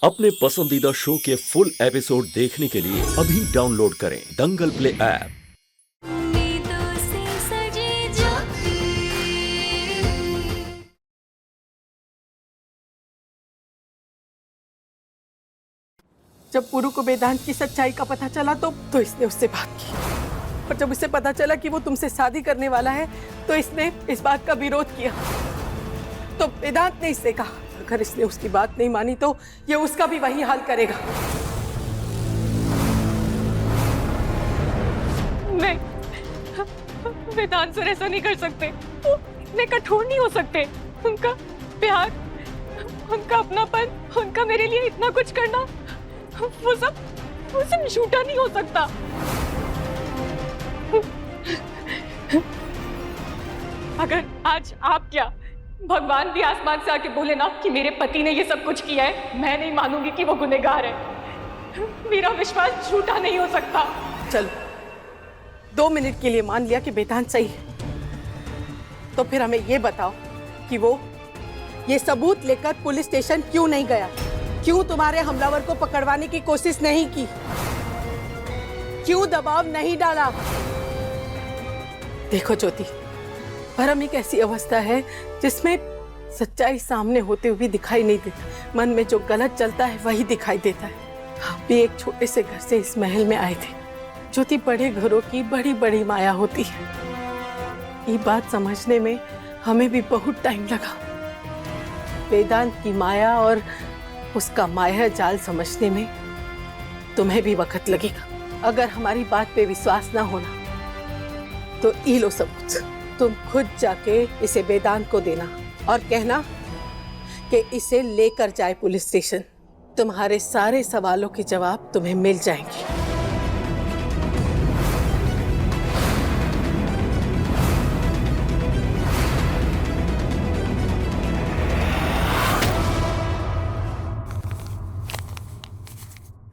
अपने पसंदीदा शो के फुल एपिसोड देखने के लिए अभी डाउनलोड करें दंगल प्ले ऐप। जब पुरु को वेदांत की सच्चाई का पता चला तो इसने उससे बात की, और जब उसे पता चला कि वो तुमसे शादी करने वाला है तो इसने इस बात का विरोध किया। तो वेदांत ने इससे कहा अगर इसने उसकी बात नहीं मानी तो ये उसका भी वही हाल करेगा। नहीं, वेदांत सर ऐसा नहीं कर सकते। वो इतने कठोर नहीं हो सकते। उनका प्यार, उनका अपनापन, उनका मेरे लिए इतना कुछ करना, वो सब झूठा नहीं हो सकता। अगर आज आप क्या, भगवान भी आसमान से आके बोले ना कि मेरे पति ने ये सब कुछ किया है, मैं नहीं मानूंगी कि वो गुनहगार है। मेरा विश्वास झूठा नहीं हो सकता। चलो 2 मिनट के लिए मान लिया कि वेदांत सही है, तो फिर हमें ये बताओ कि वो ये सबूत लेकर पुलिस स्टेशन क्यों नहीं गया? क्यों तुम्हारे हमलावर को पकड़वाने की कोशिश नहीं की? क्यों दबाव नहीं डाला? देखो ज्योति, भरम एक ऐसी अवस्था है जिसमें सच्चाई सामने होते हुए दिखाई नहीं देता। मन में जो गलत चलता है वही दिखाई देता है। हम भी एक छोटे से घर से इस महल में आए थे। ज्योति, बड़े घरों की बड़ी बड़ी माया होती है। ये बात समझने में हमें भी बहुत टाइम लगा। वेदांत की माया और उसका माया जाल समझने में तुम्हें भी वक्त लगेगा। अगर हमारी बात पे विश्वास ना होना तो ये लो सबूत, तुम खुद जाके इसे वेदांत को देना और कहना कि इसे लेकर जाए पुलिस स्टेशन। तुम्हारे सारे सवालों के जवाब तुम्हें मिल जाएंगे।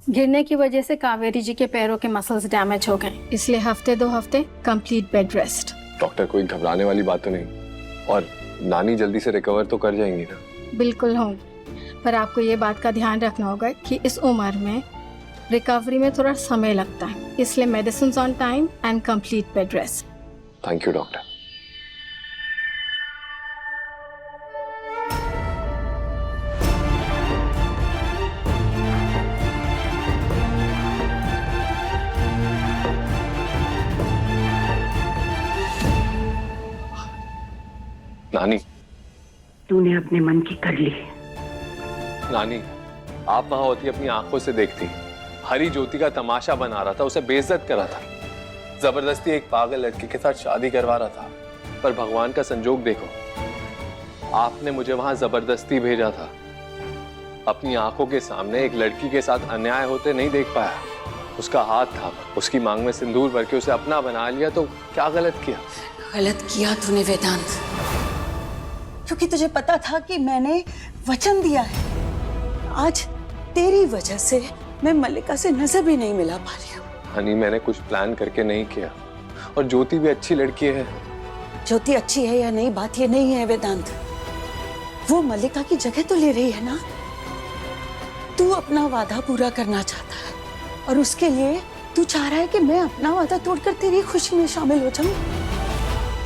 गिरने की वजह से कावेरी जी के पैरों के मसल्स डैमेज हो गए, इसलिए हफ्ते 2 हफ्ते कंप्लीट बेड रेस्ट। डॉक्टर, कोई घबराने वाली बात तो नहीं, और नानी जल्दी से रिकवर तो कर जाएंगी ना? बिल्कुल होंगी, पर आपको ये बात का ध्यान रखना होगा कि इस उम्र में रिकवरी में थोड़ा समय लगता है, इसलिए medicine on time and complete bed rest. Thank you doctor. नानी, तूने अपने मन की कर ली। नानी, आप वहां होती अपनी आंखों से देखती। हरी ज्योति का तमाशा बना रहा था, उसे बेइज्जत कर रहा था, जबरदस्ती एक पागल लड़के के साथ शादी करवा रहा था। पर भगवान का संजोग देखो, आपने मुझे वहां जबरदस्ती भेजा था। अपनी आंखों के सामने एक लड़की के साथ अन्याय होते नहीं देख पाया। उसका हाथ था, उसकी मांग में सिंदूर भर के उसे अपना बना लिया, तो क्या गलत किया? गलत किया तूने वेदांत, क्योंकि तुझे पता था कि मैंने वचन दिया है। आज तेरी वजह से मैं मल्लिका से नजर भी नहीं मिला पा रही हूँ। हनी, मैंने कुछ प्लान करके नहीं किया, और ज्योति भी अच्छी लड़की है। ज्योति अच्छी है या नहीं, बात ये नहीं है वेदांत। वो मल्लिका की जगह तो ले रही है ना। तू अपना वादा पूरा करना चाहता है, और उसके लिए तू चाह रहा है कि मैं अपना वादा तोड़कर तेरी खुशी में शामिल हो जाऊं।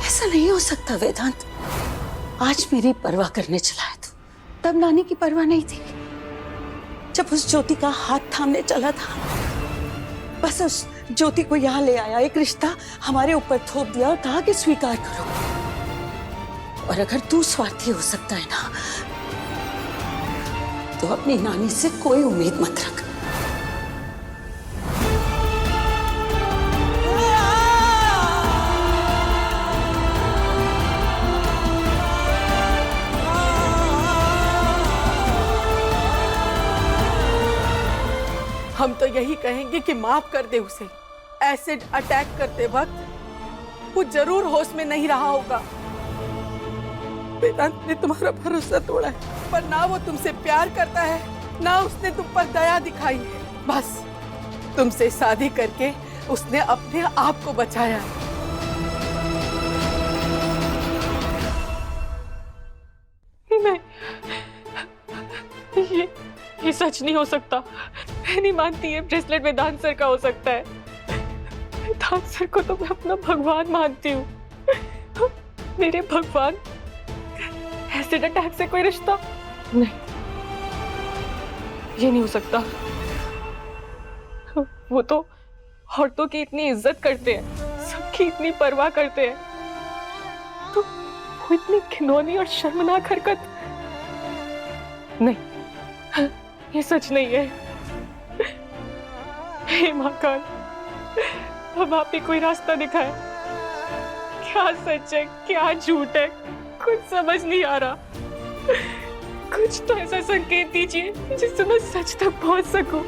ऐसा नहीं हो सकता वेदांत। आज मेरी परवाह करने चला है तू, तब नानी की परवाह नहीं थी। जब उस ज्योति का हाथ थामने चला था, बस उस ज्योति को यहाँ ले आया, एक रिश्ता हमारे ऊपर थोप दिया और कहा कि स्वीकार करो। और अगर तू स्वार्थी हो सकता है ना, तो अपनी नानी से कोई उम्मीद मत रख। हम तो यही कहेंगे कि माफ कर दे उसे। एसिड अटैक करते वक्त वो जरूर होश में नहीं रहा होगा। वेदांत ने तुम्हारा भरोसा तोड़ा है, पर ना वो तुमसे प्यार करता है, ना उसने तुम पर दया दिखाई है। बस तुमसे शादी करके उसने अपने आप को बचाया। ये सच सच नहीं हो सकता। मैं नहीं मानती ये ब्रेसलेट वेदांत सर का हो सकता है। वेदांत सर को तो मैं अपना भगवान मानती हूँ। मेरे भगवान, एसिड अटैक से कोई रिश्ता नहीं, ये नहीं हो सकता। वो तो औरतों की इतनी इज्जत करते हैं, सबकी इतनी परवाह करते हैं, तो वो इतनी घिनौनी और शर्मनाक हरकत नहीं, ये सच नहीं है। हे महाकाल, अब आप ही कोई रास्ता दिखाए। क्या सच है, क्या झूठ है, कुछ समझ नहीं आ रहा। कुछ तो ऐसा संकेत दीजिए जिससे मैं सच तक पहुंच सकूं।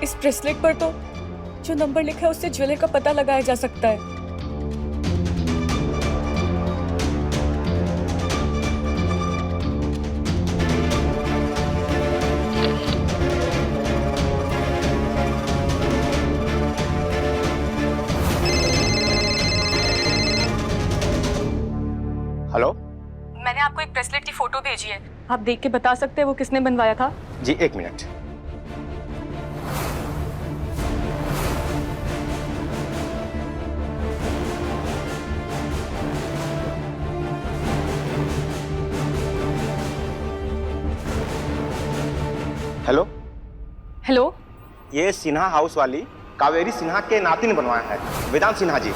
इस ब्रेसलेट पर तो जो नंबर लिखा है उससे ज्वेलर का पता लगाया जा सकता है। हेलो मैंने आपको एक ब्रेसलेट की फोटो भेजी है, आप देख के बता सकते हैं वो किसने बनवाया था? जी, 1 मिनट। हेलो हेलो, ये सिन्हा हाउस वाली कावेरी सिन्हा के नाती ने बनवाया है, वेदांत सिन्हा जी।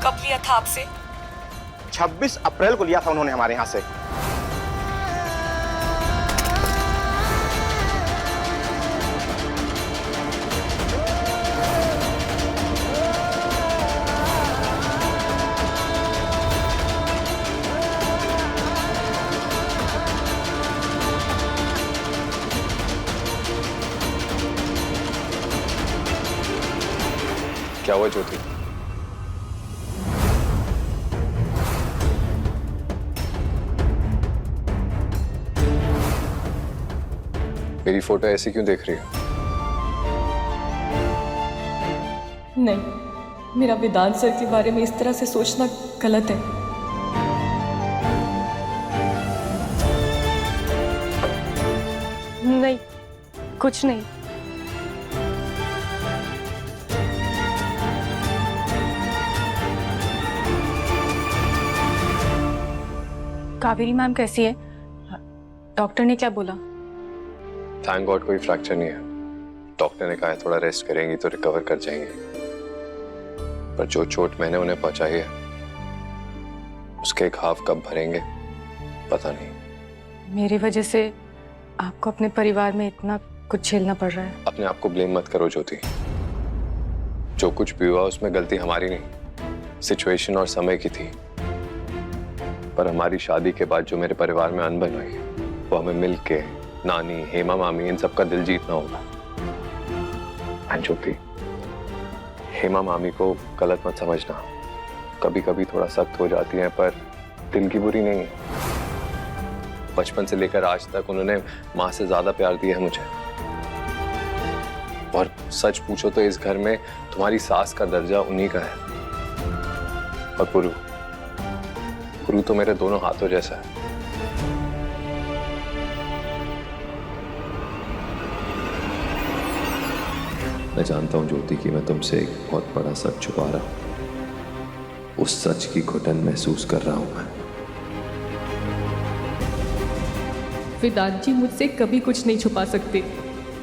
कब लिया था आपसे? 26 अप्रैल को लिया था उन्होंने हमारे यहाँ से। क्या हुआ ज्योति? मेरी फोटो ऐसी क्यों देख रही हो? नहीं, मेरा वेदांत सर के बारे में इस तरह से सोचना गलत है। नहीं, कुछ नहीं। कावेरी मैम कैसी है? डॉक्टर ने क्या बोला? थैंक गॉड कोई फ्रैक्चर नहीं है। डॉक्टर ने कहा है थोड़ा रेस्ट करेंगी तो रिकवर कर जाएंगे, पर जो चोट मैंने उन्हें पहुंचाई है उसके घाव कब भरेंगे पता नहीं। मेरी वजह से आपको अपने परिवार में इतना कुछ झेलना पड़ रहा है। अपने आप को ब्लेम मत करो ज्योति। जो कुछ भी हुआ उसमें गलती हमारी नहीं, सिचुएशन और समय की थी। पर हमारी शादी के बाद जो मेरे परिवार में अनबन हुई वो हमें मिलके नानी, हेमा मामी, इन सबका दिल जीतना होगा। ज्योति, हेमा मामी को गलत मत समझना, कभी कभी थोड़ा सख्त हो जाती हैं पर दिल की बुरी नहीं है। बचपन से लेकर आज तक उन्होंने माँ से ज्यादा प्यार दिया है मुझे। और सच पूछो तो इस घर में तुम्हारी सास का दर्जा उन्हीं का है। और पुरु तो मेरे दोनों हाथों जैसा है। मैं जानता हूं ज्योति कि मैं तुमसे एक बहुत बड़ा सच छुपा रहा हूं। उस सच की घुटन महसूस कर रहा हूं मैं। वेदांत जी मुझसे कभी कुछ नहीं छुपा सकते।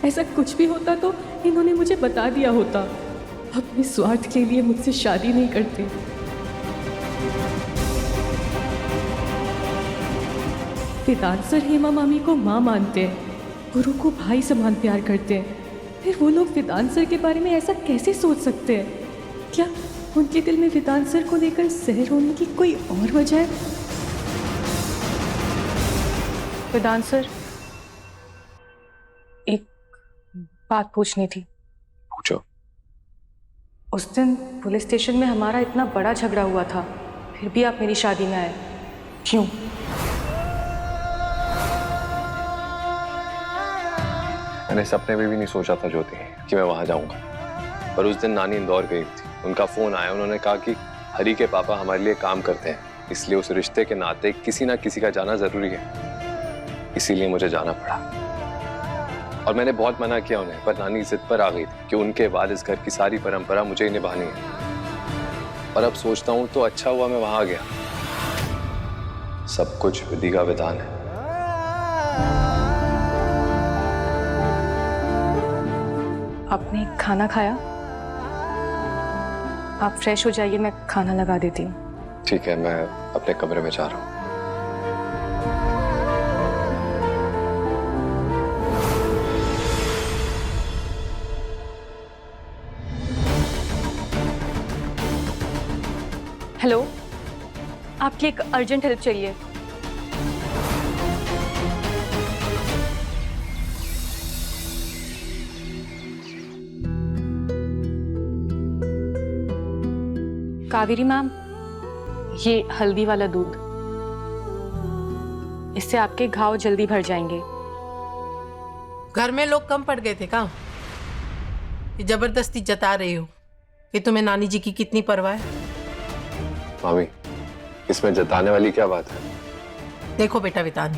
ऐसा कुछ भी होता तो इन्होंने मुझे बता दिया होता। अपने स्वार्थ के लिए मुझसे शादी नहीं करते। वेदांत सर हेमा मामी को माँ मानते हैं, गुरु को भाई समान प्यार करते हैं। फिर वो लोग वेदांत सर के बारे में ऐसा कैसे सोच सकते हैं? क्या उनके दिल में वेदांत सर को लेकर जहर होने की कोई और वजह है? वेदांत सर, एक बात पूछनी थी। पूछो। उस दिन पुलिस स्टेशन में हमारा इतना बड़ा झगड़ा हुआ था, फिर भी आप मेरी शादी में आए, क्यों? मैंने सपने में भी नहीं सोचा था ज्योति कि मैं वहां जाऊंगा, पर उस दिन नानी इंदौर गई थी। उनका फोन आया, उन्होंने कहा कि हरी के पापा हमारे लिए काम करते हैं, इसलिए उस रिश्ते के नाते किसी ना किसी का जाना जरूरी है। इसीलिए मुझे जाना पड़ा और मैंने बहुत मना किया उन्हें, पर नानी जिद पर आ गई थी कि उनके बाद इस घर की सारी परंपरा मुझे ही निभानी है। और अब सोचता हूँ तो अच्छा हुआ मैं वहां आ गया। सब कुछ विधि का विधान है। आपने खाना खाया? आप फ्रेश हो जाइए, मैं खाना लगा देती हूँ। ठीक है, मैं अपने कमरे में जा रहा हूँ। हेलो, आपकी एक अर्जेंट हेल्प चाहिए। कावेरी मैम, ये हल्दी वाला दूध, इससे आपके घाव जल्दी भर जाएंगे। घर में लोग कम पड़ गए थे क्या? ये जबरदस्ती जता रही हो कि तुम्हें नानी जी की कितनी परवाह है? मामी, इसमें जताने वाली क्या बात है? देखो बेटा वितान,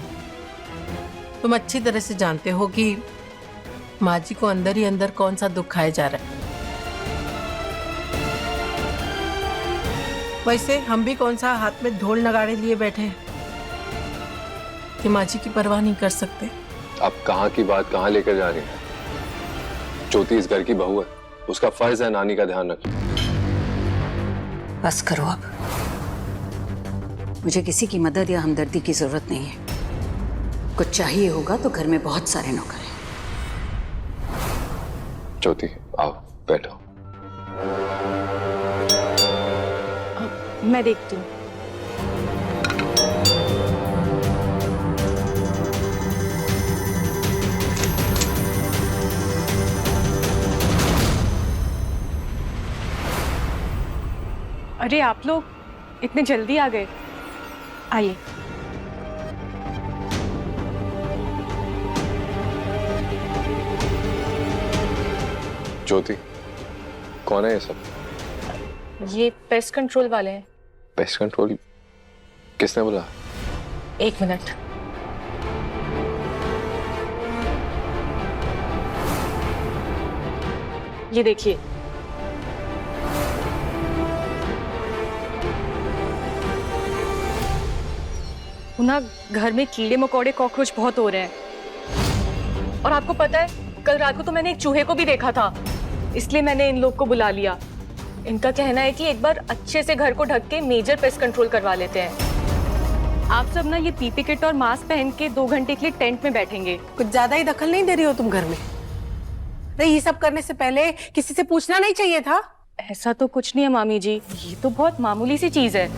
तुम अच्छी तरह से जानते हो कि माँ जी को अंदर ही अंदर कौन सा दुख खाया जा रहा है। वैसे हम भी कौन सा हाथ में ढोल नगाड़े लिए बैठे हैं कि माँ जी की परवाह नहीं कर सकते। आप कहाँ की बात कहाँ लेकर जा रही हैं? ज्योति इस घर की बहू है, उसका फर्ज है नानी का ध्यान रखना। बस करो अब, मुझे किसी की मदद या हमदर्दी की जरूरत नहीं है। कुछ चाहिए होगा तो घर में बहुत सारे नौकर हैं। ज्योति आओ बैठो। मैं देखती हूँ। अरे आप लोग इतने जल्दी आ गए, आइए। ज्योति, कौन है ये सब? ये पेस्ट कंट्रोल वाले हैं। Pest control? किसने बोला? एक मिनट। ये देखिए, ना घर में कीड़े मकोड़े कॉकरोच बहुत हो रहे हैं। और आपको पता है, कल रात को तो मैंने एक चूहे को भी देखा था, इसलिए मैंने इन लोग को बुला लिया। इनका कहना है कि एक बार अच्छे से घर को ढक के मेजर पेस्ट कंट्रोल करवा लेते हैं। आप सब ना ये पीपी किट और मास्क पहन के 2 घंटे के लिए टेंट में बैठेंगे। कुछ ज्यादा ही दखल नहीं दे रही हो तुम घर में? अरे ये सब करने से पहले किसी से पूछना नहीं चाहिए था? ऐसा तो कुछ नहीं है मामी जी, ये तो बहुत मामूली सी चीज है।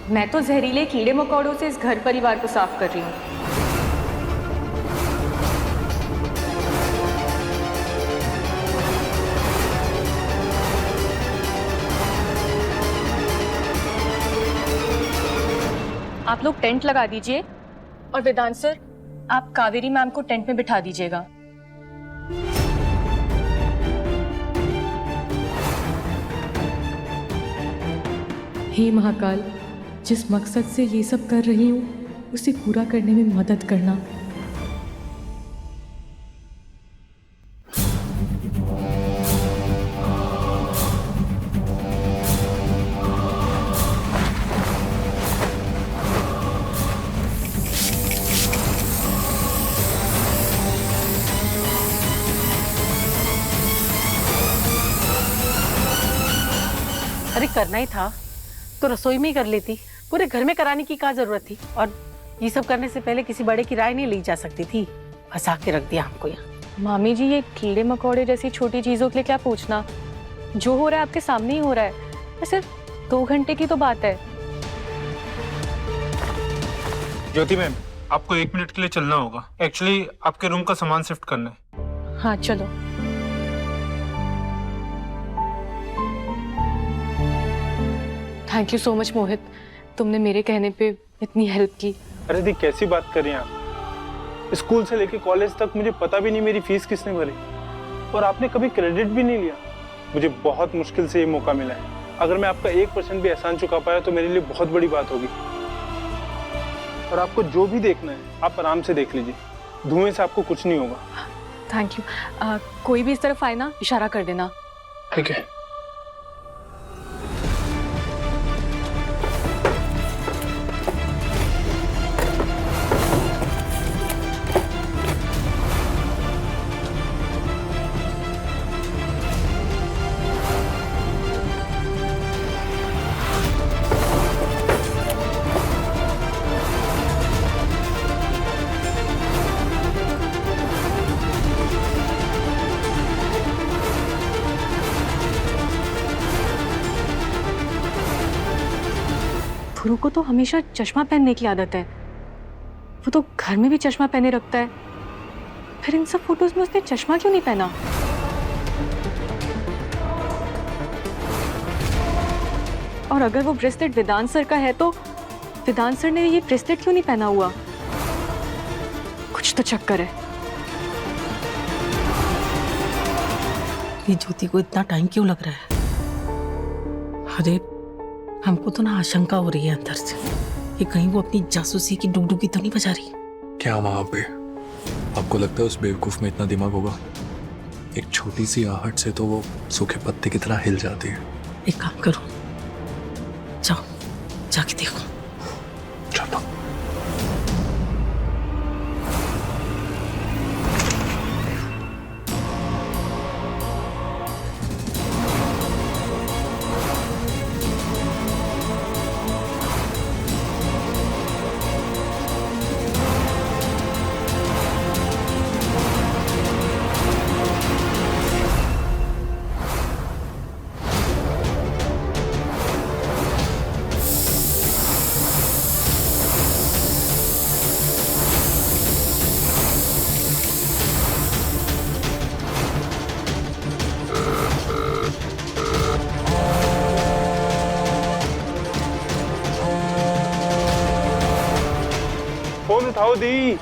मैं तो जहरीले कीड़े मकोड़ों से इस घर परिवार को साफ कर रही हूँ। आप लोग टेंट लगा दीजिए और वेदांत सर, आप कावेरी मैम को टेंट में बिठा दीजिएगा। हे महाकाल, जिस मकसद से ये सब कर रही हूँ उसे पूरा करने में मदद करना। अरे करना ही था तो रसोई में ही कर लेती, पूरे घर में कराने की क्या जरूरत थी? और ये सब करने से पहले किसी बड़े की राय नहीं ली जा सकती थी? फंसा के रख दिया हमको यहाँ। मामी जी, ये कीड़े मकोड़े जैसी छोटी चीजों के लिए क्या पूछना? जो हो रहा है आपके सामने ही हो रहा है। सिर्फ 2 घंटे की तो बात है। ज्योति मैम, आपको 1 मिनट के लिए चलना होगा। एक्चुअली आपके रूम का सामान शिफ्ट करना है। हाँ चलो। थैंक यू सो मच मोहित, तुमने मेरे कहने पे इतनी हेल्प की। अरे दी कैसी बात कर रही हैं आप? स्कूल से लेके कॉलेज तक मुझे पता भी नहीं मेरी फीस किसने भरी, और आपने कभी क्रेडिट भी नहीं लिया। मुझे बहुत मुश्किल से ये मौका मिला है। अगर मैं आपका 1% भी एहसान चुका पाया तो मेरे लिए बहुत बड़ी बात होगी। और आपको जो भी देखना है आप आराम से देख लीजिए, धुएं से आपको कुछ नहीं होगा। Thank you. कोई भी इस तरफ आए ना, इशारा कर देना। ठीक है। पुरु को तो हमेशा चश्मा पहनने की आदत है, वो तो घर में भी चश्मा पहने रखता है, फिर इन सब फोटोज में उसने चश्मा क्यों नहीं पहना? और अगर वो ब्रेसलेट वेदांत सर का है तो वेदांत सर ने ये ब्रेसलेट क्यों नहीं पहना हुआ? कुछ तो चक्कर है। ये ज्योति को इतना टाइम क्यों लग रहा है? अरे हमको तो ना आशंका हो रही है अंदर से कि कहीं वो अपनी जासूसी की डुगडुगी तो नहीं बजा रही। क्या वहां पे आपको लगता है उस बेवकूफ में इतना दिमाग होगा? एक छोटी सी आहट से तो वो सूखे पत्ते की तरह हिल जाती है। एक काम करो, जाओ जाके देखो। चलो। फोन उठाओ दी।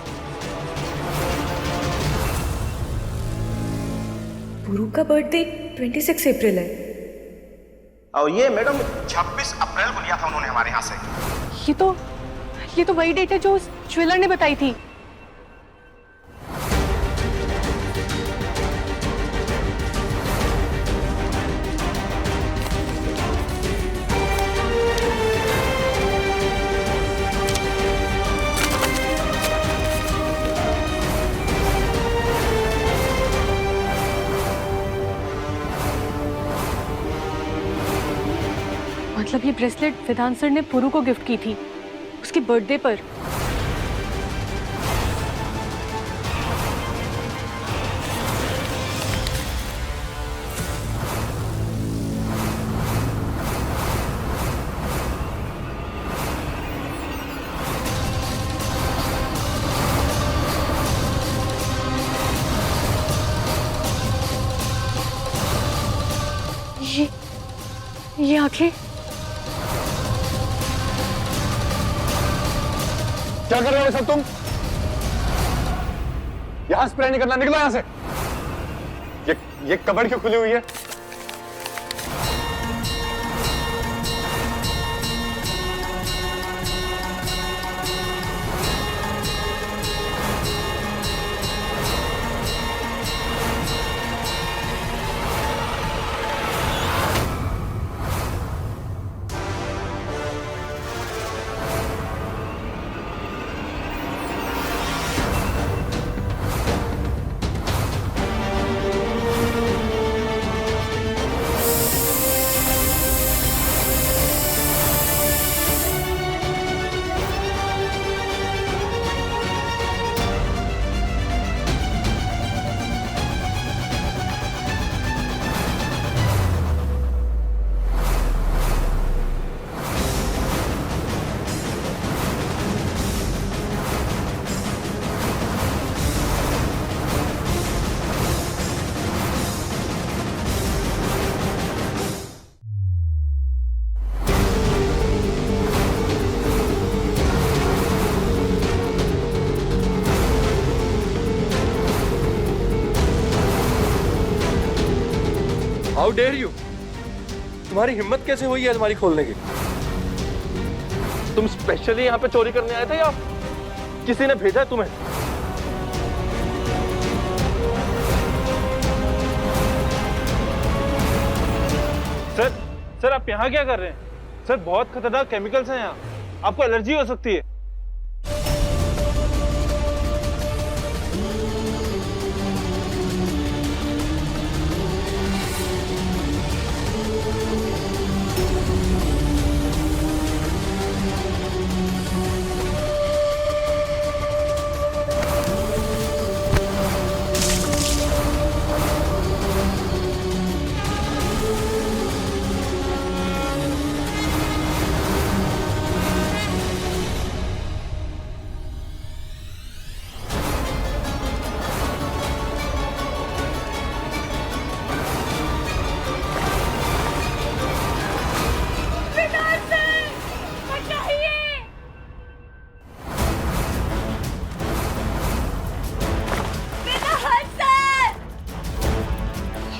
पुरु का बर्थडे 26 अप्रैल है। और ये मैडम 26 अप्रैल को लिया था उन्होंने हमारे यहाँ से। ये तो वही डेट है जो उस ज्वेलर ने बताई थी। मतलब ये ब्रेसलेट वेदांत सर ने पुरु को गिफ्ट की थी उसके बर्थडे पर। ये आंखें क्या कर रहे हो सब तुम? यहां स्प्रे नहीं करना, निकलो यहां से। ये कबर्ड क्यों खुली हुई है? हाउ डेयर यू, तुम्हारी हिम्मत कैसे हुई है अलमारी खोलने की? तुम स्पेशली यहाँ पे चोरी करने आए थे या किसी ने भेजा तुम्हें? सर आप यहाँ क्या कर रहे हैं? सर बहुत खतरनाक केमिकल्स हैं यहाँ, आपको एलर्जी हो सकती है।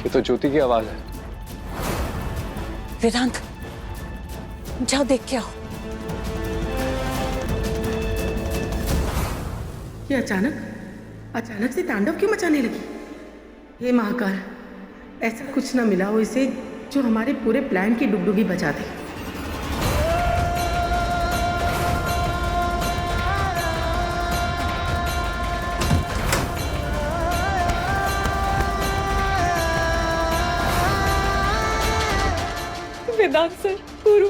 ये तो ज्योति की आवाज है। वेदांत, जाओ देख के आओ। ये अचानक से तांडव क्यों मचाने लगी? हे महाकाल, ऐसा कुछ ना मिला हो इसे जो हमारे पूरे प्लान की डुगडुगी बजा दे। वेदांत सर, गुरु